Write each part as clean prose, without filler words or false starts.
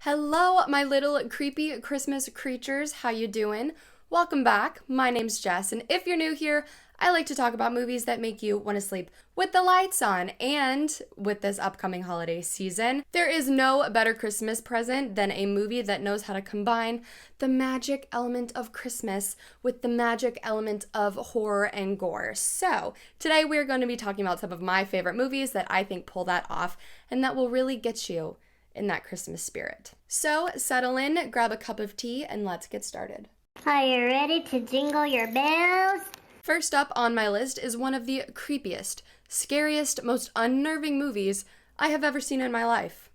Hello, my little creepy Christmas creatures. How you doing? Welcome back. My name's Jess, and if you're new here, I like to talk about movies that make you want to sleep with the lights on. And with this upcoming holiday season, there is no better Christmas present than a movie that knows how to combine the magic element of Christmas with the magic element of horror and gore. So, today we're going to be talking about some of my favorite movies that I think pull that off and that will really get you in that Christmas spirit. So settle in, grab a cup of tea, and let's get started. Are you ready to jingle your bells? First up on my list is one of the creepiest, scariest, most unnerving movies I have ever seen in my life.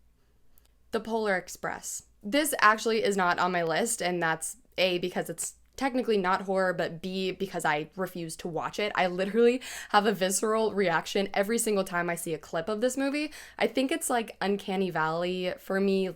The Polar Express. This actually is not on my list, and that's A, because it's technically not horror, but B, because I refuse to watch it. I literally have a visceral reaction every single time I see a clip of this movie. I think it's like Uncanny Valley for me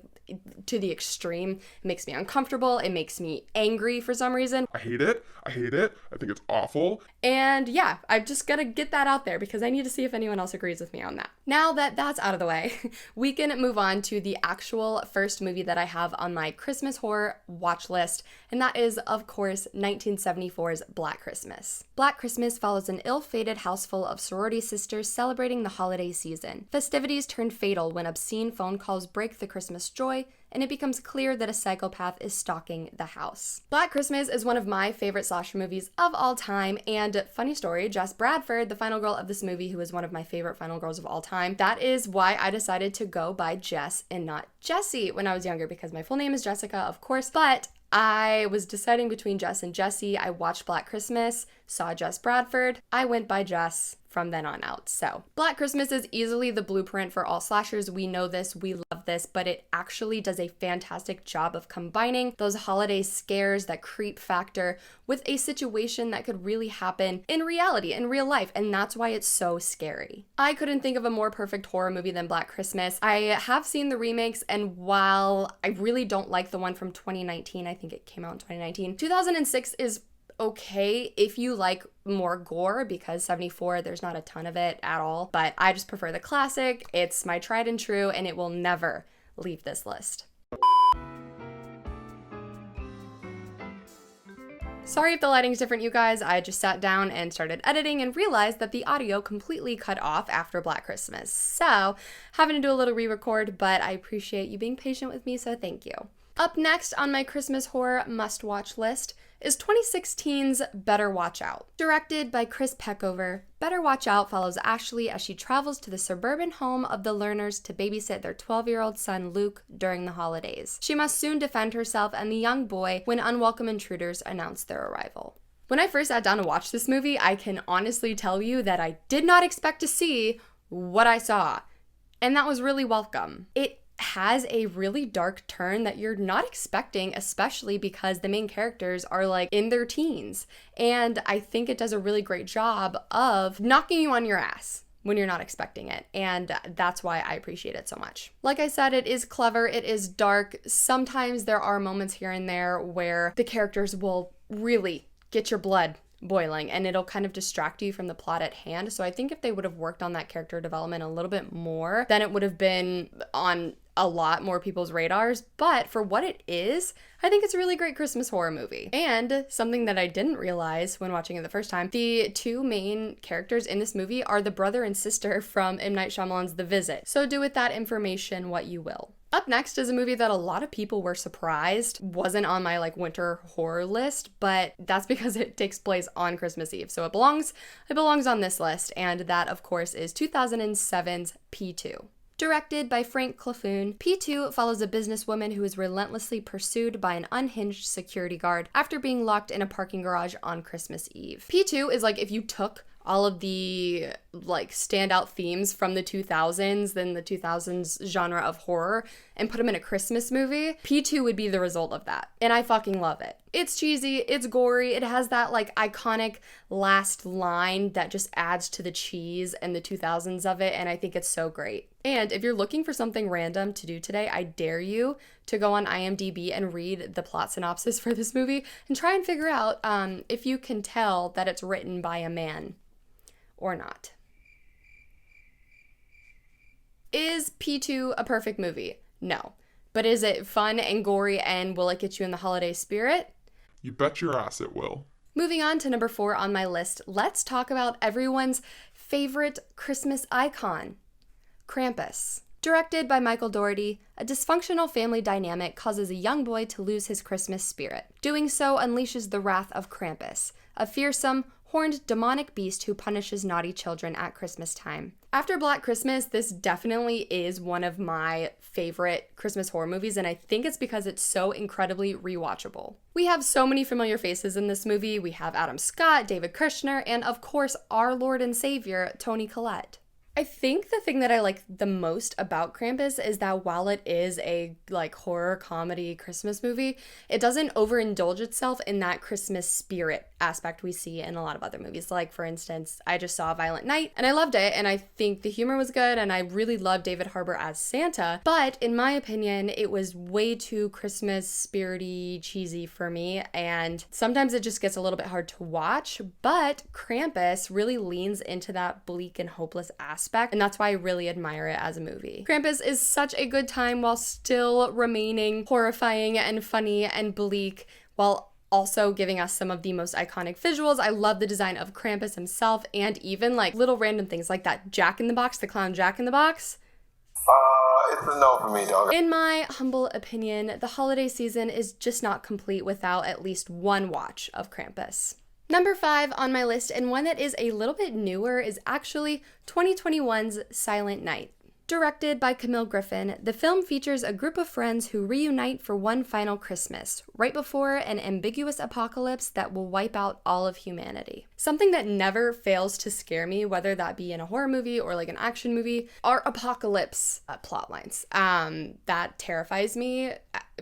to the extreme. It makes me uncomfortable. It makes me angry for some reason. I hate it. I think it's awful. And yeah, I've just got to get that out there because I need to see if anyone else agrees with me on that. Now that that's out of the way, we can move on to the actual first movie that I have on my Christmas horror watch list, and that is, of course, 1974's Black Christmas. Black Christmas follows an ill-fated house full of sorority sisters celebrating the holiday season. Festivities turn fatal when obscene phone calls break the Christmas joy, and it becomes clear that a psychopath is stalking the house. Black Christmas is one of my favorite slasher movies of all time, and funny story, Jess Bradford, the final girl of this movie, who is one of my favorite final girls of all time, that is why I decided to go by Jess and not Jessie when I was younger, because my full name is Jessica, of course, but I was deciding between Jess and Jessie. I watched Black Christmas, saw Jess Bradford. I went by Jess from then on out. So, Black Christmas is easily the blueprint for all slashers. We know this, we love this, but it actually does a fantastic job of combining those holiday scares, that creep factor, with a situation that could really happen in reality, in real life, and that's why it's so scary. I couldn't think of a more perfect horror movie than Black Christmas. I have seen the remakes, and while I really don't like the one from 2019, I think it came out in 2019, 2006 is okay if you like more gore, because 74, there's not a ton of it at all, but I just prefer the classic. It's my tried and true, and it will never leave this list. Sorry if the lighting's different, you guys. I just sat down and started editing and realized that the audio completely cut off after Black Christmas. So, having to do a little re-record, but I appreciate you being patient with me, so thank you. Up next on my Christmas horror must-watch list is 2016's Better Watch Out. Directed by Chris Peckover, Better Watch Out follows Ashley as she travels to the suburban home of the Lerners to babysit their 12-year-old son Luke during the holidays. She must soon defend herself and the young boy when unwelcome intruders announce their arrival. When I first sat down to watch this movie, I can honestly tell you that I did not expect to see what I saw, and that was really welcome. It has a really dark turn that you're not expecting, especially because the main characters are like in their teens. And I think it does a really great job of knocking you on your ass when you're not expecting it. And that's why I appreciate it so much. Like I said, it is clever, it is dark. Sometimes there are moments here and there where the characters will really get your blood boiling and it'll kind of distract you from the plot at hand. So I think if they would have worked on that character development a little bit more, then it would have been on a lot more people's radars. But for what it is, I think it's a really great Christmas horror movie. And something that I didn't realize when watching it the first time, the two main characters in this movie are the brother and sister from M. Night Shyamalan's The Visit. So do with that information what you will. Up next is a movie that a lot of people were surprised wasn't on my winter horror list, but that's because it takes place on Christmas Eve. So it belongs on this list, and that of course is 2007's P2. Directed by Frank Claflin, P2 follows a businesswoman who is relentlessly pursued by an unhinged security guard after being locked in a parking garage on Christmas Eve. P2 is like if you took all of the standout themes from the 2000s, then the 2000s genre of horror, and put them in a Christmas movie, P2 would be the result of that. And I fucking love it. It's cheesy, it's gory, it has that iconic last line that just adds to the cheese and the 2000s of it, and I think it's so great. And if you're looking for something random to do today, I dare you to go on IMDb and read the plot synopsis for this movie and try and figure out if you can tell that it's written by a man or not. Is P2 a perfect movie? No. But is it fun and gory, and will it get you in the holiday spirit? You bet your ass it will. Moving on to number 4 on my list, let's talk about everyone's favorite Christmas icon, Krampus. Directed by Michael Dougherty, a dysfunctional family dynamic causes a young boy to lose his Christmas spirit. Doing so unleashes the wrath of Krampus, a fearsome, horned demonic beast who punishes naughty children at Christmas time. After Black Christmas, this definitely is one of my favorite Christmas horror movies, and I think it's because it's so incredibly rewatchable. We have so many familiar faces in this movie. We have Adam Scott, David Kushner, and of course, our Lord and Savior, Toni Collette. I think the thing that I like the most about Krampus is that while it is a horror comedy Christmas movie, it doesn't overindulge itself in that Christmas spirit aspect we see in a lot of other movies. Like, for instance, I just saw Violent Night and I loved it, and I think the humor was good, and I really loved David Harbour as Santa, but in my opinion, it was way too Christmas spirity, cheesy for me, and sometimes it just gets a little bit hard to watch, but Krampus really leans into that bleak and hopeless aspect, and that's why I really admire it as a movie. Krampus is such a good time while still remaining horrifying and funny and bleak, while also giving us some of the most iconic visuals. I love the design of Krampus himself, and even little random things like that Jack in the Box, the clown Jack in the Box. It's a no for me, dog. In my humble opinion, the holiday season is just not complete without at least one watch of Krampus. Number 5 on my list, and one that is a little bit newer, is actually 2021's Silent Night. Directed by Camille Griffin, the film features a group of friends who reunite for one final Christmas, right before an ambiguous apocalypse that will wipe out all of humanity. Something that never fails to scare me, whether that be in a horror movie or an action movie, are apocalypse plot lines. That terrifies me,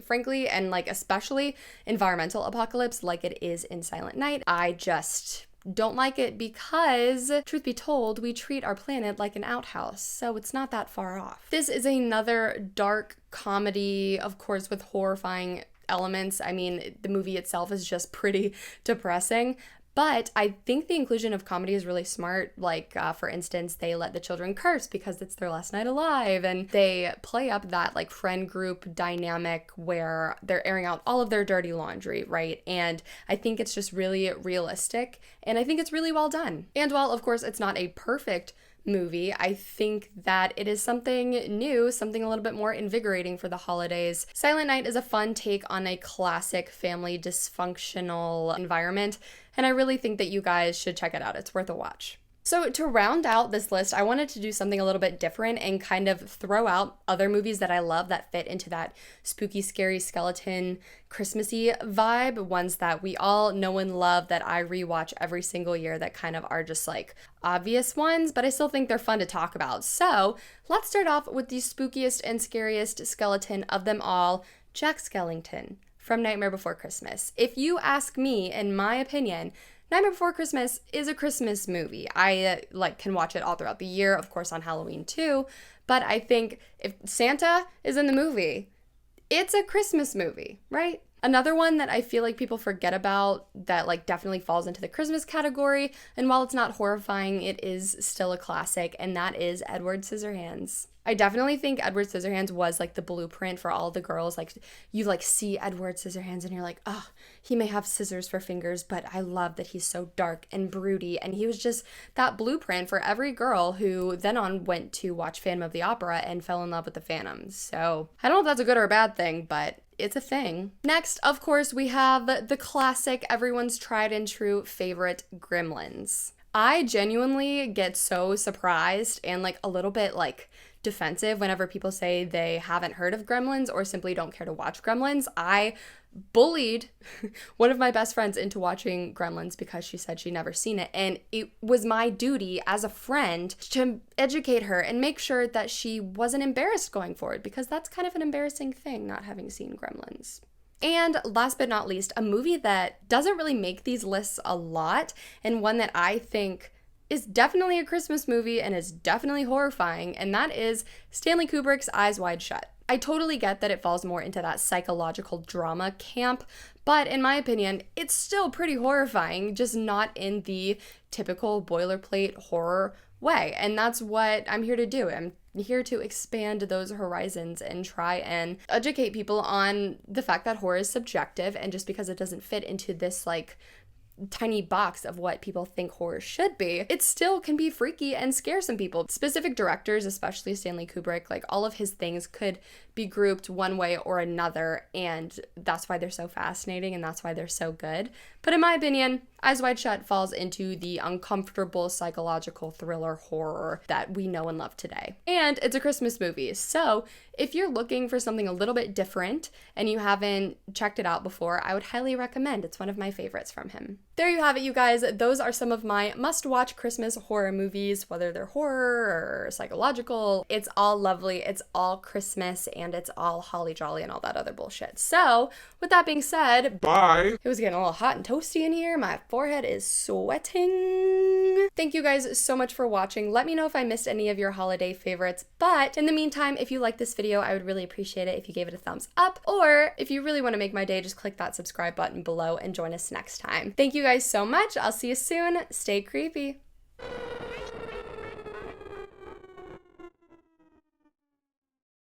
frankly, and especially environmental apocalypse like it is in Silent Night. I just don't like it because, truth be told, we treat our planet like an outhouse, so it's not that far off. This is another dark comedy, of course, with horrifying elements. I mean, the movie itself is just pretty depressing, but I think the inclusion of comedy is really smart. For instance, they let the children curse because it's their last night alive, and they play up that friend group dynamic where they're airing out all of their dirty laundry, right? And I think it's just really realistic, and I think it's really well done. And while, of course, it's not a perfect movie, I think that it is something new, something a little bit more invigorating for the holidays. Silent Night is a fun take on a classic family dysfunctional environment, and I really think that you guys should check it out. It's worth a watch. So to round out this list, I wanted to do something a little bit different and kind of throw out other movies that I love that fit into that spooky, scary, skeleton, Christmassy vibe, ones that we all know and love that I rewatch every single year that kind of are just obvious ones, but I still think they're fun to talk about. So let's start off with the spookiest and scariest skeleton of them all, Jack Skellington from Nightmare Before Christmas. If you ask me, in my opinion, Nightmare Before Christmas is a Christmas movie. I can watch it all throughout the year, of course on Halloween too, but I think if Santa is in the movie, it's a Christmas movie, right? Another one that I feel like people forget about that definitely falls into the Christmas category, and while it's not horrifying, it is still a classic, and that is Edward Scissorhands. I definitely think Edward Scissorhands was the blueprint for all the girls. You see Edward Scissorhands and you're like, oh, he may have scissors for fingers, but I love that he's so dark and broody. And he was just that blueprint for every girl who then on went to watch Phantom of the Opera and fell in love with the Phantom. So I don't know if that's a good or a bad thing, but it's a thing. Next, of course, we have the classic, everyone's tried and true favorite, Gremlins. I genuinely get so surprised and a little bit defensive whenever people say they haven't heard of Gremlins or simply don't care to watch Gremlins. I bullied one of my best friends into watching Gremlins because she said she'd never seen it, and it was my duty as a friend to educate her and make sure that she wasn't embarrassed going forward, because that's kind of an embarrassing thing, not having seen Gremlins. And last but not least, a movie that doesn't really make these lists a lot, and one that I think is definitely a Christmas movie and is definitely horrifying, and that is Stanley Kubrick's Eyes Wide Shut. I totally get that it falls more into that psychological drama camp, but in my opinion, it's still pretty horrifying, just not in the typical boilerplate horror way, and that's what I'm here to do. I'm here to expand those horizons and try and educate people on the fact that horror is subjective, and just because it doesn't fit into this like tiny box of what people think horror should be, it still can be freaky and scare some people. Specific directors, especially Stanley Kubrick, like all of his things could be grouped one way or another, and that's why they're so fascinating and that's why they're so good. But in my opinion, Eyes Wide Shut falls into the uncomfortable psychological thriller horror that we know and love today. And it's a Christmas movie, so if you're looking for something a little bit different and you haven't checked it out before, I would highly recommend. It's one of my favorites from him. There you have it, you guys. Those are some of my must-watch Christmas horror movies, whether they're horror or psychological. It's all lovely, it's all Christmas, and it's all holly jolly and all that other bullshit. So, with that being said, Bye. it was getting a little hot and toasty in here. My forehead is sweating. Thank you guys so much for watching. Let me know if I missed any of your holiday favorites. But in the meantime, if you like this video, I would really appreciate it if you gave it a thumbs up. Or if you really want to make my day, just click that subscribe button below and join us next time. Thank you guys so much. I'll see you soon. Stay creepy.